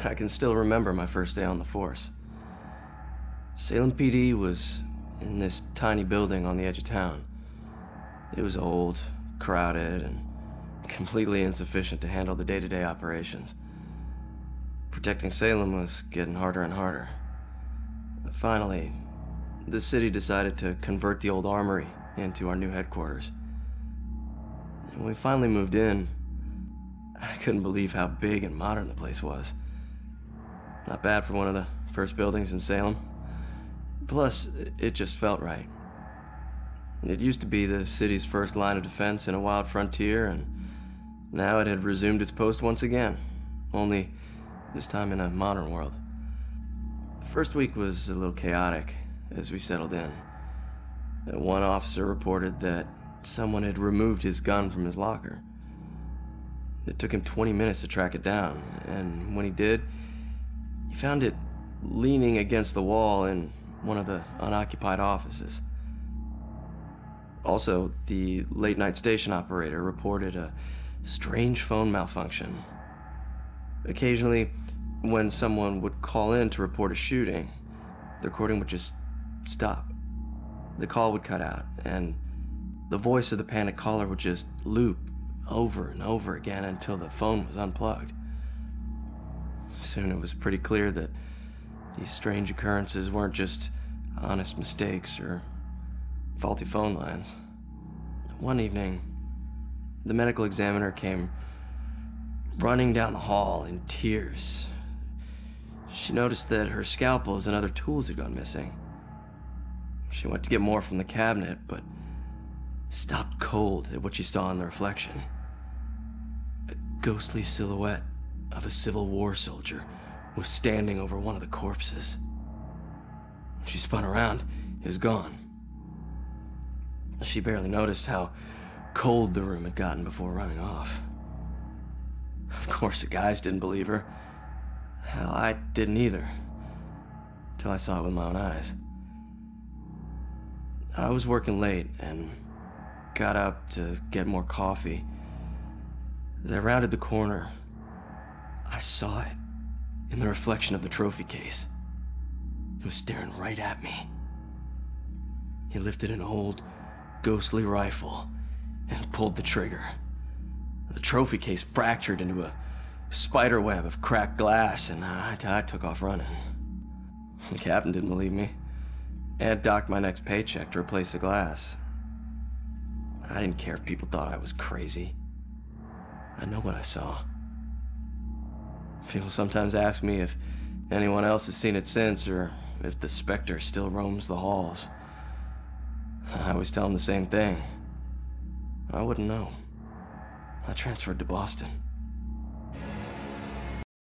I can still remember my first day on the force. Salem PD was in this tiny building on the edge of town. It was old, crowded, and completely insufficient to handle the day-to-day operations. Protecting Salem was getting harder and harder. Finally, the city decided to convert the old armory into our new headquarters. And when we finally moved in, I couldn't believe how big and modern the place was. Not bad for one of the first buildings in Salem. Plus, it just felt right. It used to be the city's first line of defense in a wild frontier, and now it had resumed its post once again, only this time in a modern world. The first week was a little chaotic as we settled in. One officer reported that someone had removed his gun from his locker. It took him 20 minutes to track it down, and when he did, he found it leaning against the wall in one of the unoccupied offices. Also, the late-night station operator reported a strange phone malfunction. Occasionally, when someone would call in to report a shooting, the recording would just stop. The call would cut out, and the voice of the panicked caller would just loop over and over again until the phone was unplugged. Soon it was pretty clear that these strange occurrences weren't just honest mistakes or faulty phone lines. One evening, the medical examiner came running down the hall in tears. She noticed that her scalpels and other tools had gone missing. She went to get more from the cabinet, but stopped cold at what she saw in the reflection. A ghostly silhouette of a Civil War soldier was standing over one of the corpses. When she spun around, it was gone. She barely noticed how cold the room had gotten before running off. Of course, the guys didn't believe her. Hell, I didn't either, till I saw it with my own eyes. I was working late and got up to get more coffee. As I rounded the corner, I saw it in the reflection of the trophy case. It was staring right at me. He lifted an old, ghostly rifle and pulled the trigger. The trophy case fractured into a spider web of cracked glass, and I took off running. The captain didn't believe me and docked my next paycheck to replace the glass. I didn't care if people thought I was crazy. I know what I saw. People sometimes ask me if anyone else has seen it since, or if the Spectre still roams the halls. I always tell them the same thing. I wouldn't know. I transferred to Boston.